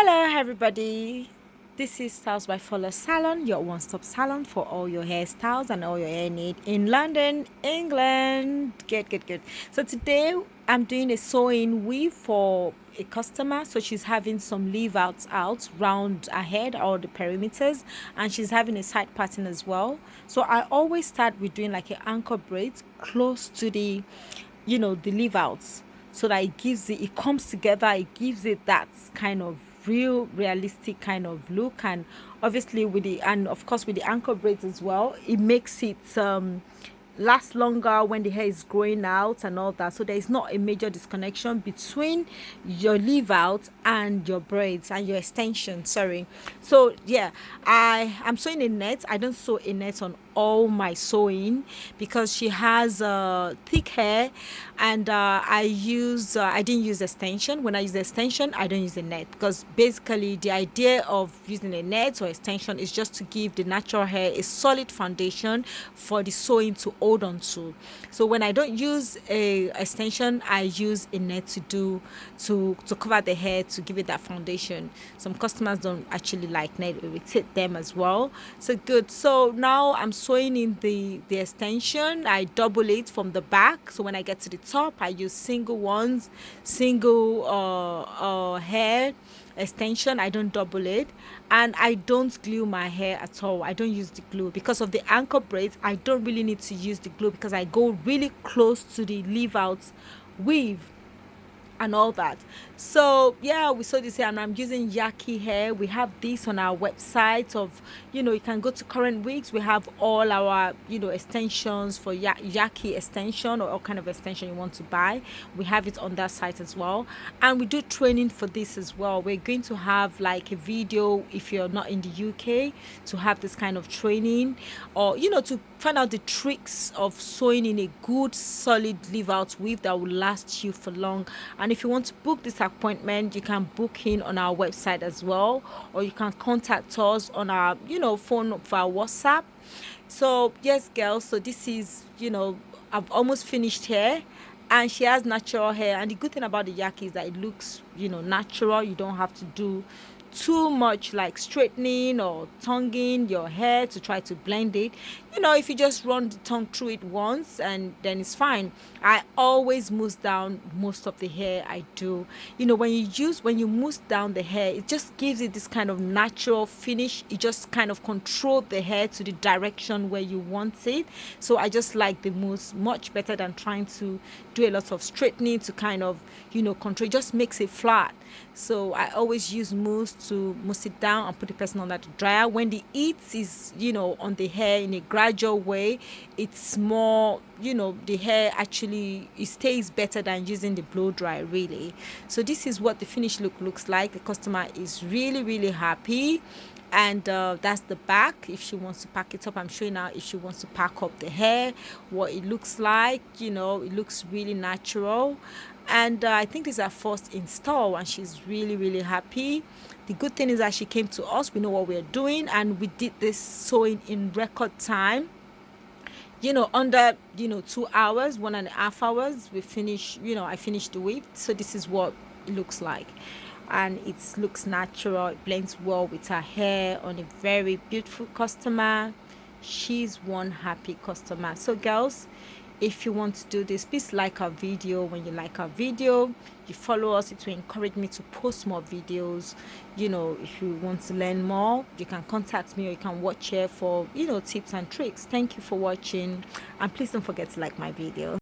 Hello everybody, this is Stylesbyfola Salon, your one-stop salon for all your hairstyles and all your hair need in London, England. Good. So today I'm doing a sewing weave for a customer. So she's having some leave outs out round her head, all the perimeters, and she's having a side pattern as well. So I always start with doing like an anchor braid close to the the leave outs, so that it comes together, it gives it that kind of realistic kind of look. And obviously of course with the ankle braids as well, it makes it last longer when the hair is growing out and all that. So there is not a major disconnection between your leave out and your braids and your extension, sorry. So yeah, I'm sewing a net. I don't sew a net on all my sewing because she has thick hair, and I didn't use extension. When I use the extension, I don't use a net, because basically the idea of using a net or extension is just to give the natural hair a solid foundation for the sewing to hold on to. So when I don't use a extension, I use a net to cover the hair, to give it that foundation. Some customers don't actually like net, it irritate them as well. So good. So now I'm sewing in the extension. I double it from the back, so when I get to the top, I use single hair extension. I don't double it, and I don't glue my hair at all. I don't use the glue because of the ankle braids. I don't really need to use the glue because I go really close to the leave out weave and all that. So yeah, we saw this here, and I'm using yaki hair. We have this on our website of, you can go to current wigs. We have all our extensions for yaki extension, or all kind of extension you want to buy. We have it on that site as well, and we do training for this as well. We're going to have like a video, if you're not in the UK, to have this kind of training, or to find out the tricks of sewing in a good solid leave out weave that will last you for long. And if you want to book this appointment, you can book in on our website as well, or you can contact us on our phone for our WhatsApp. So yes girls, so this is I've almost finished here, and she has natural hair. And the good thing about the yaki is that it looks natural. You don't have to do too much like straightening or tonguing your hair to try to blend it. If you just run the tongue through it once, and then it's fine. I always mousse down most of the hair I do. When you mousse down the hair, it just gives it this kind of natural finish. It just kind of control the hair to the direction where you want it. So I just like the mousse much better than trying to do a lot of straightening to kind of control. It just makes it flat. So I always use mousse to mousse it down and put the person under the dryer. When the heat is on the hair in a gradual way, it's more the hair actually, it stays better than using the blow dry, really. So this is what the finished look looks like. The customer is really happy. And that's the back. If she wants to pack it up, I'm showing her if she wants to pack up the hair, what it looks like. It looks really natural. And I think this is her first install, and she's really happy. The good thing is that she came to us. We know what we're doing, and we did this sewing in record time. Under 2 hours, 1.5 hours, we finish. I finished the weave. So this is what it looks like, and it looks natural. It blends well with her hair on a very beautiful customer. She's one happy customer. So girls, if you want to do this, please like our video. When you like our video, you follow us, it will encourage me to post more videos. If you want to learn more, you can contact me, or you can watch here for tips and tricks. Thank you for watching, and please don't forget to like my video.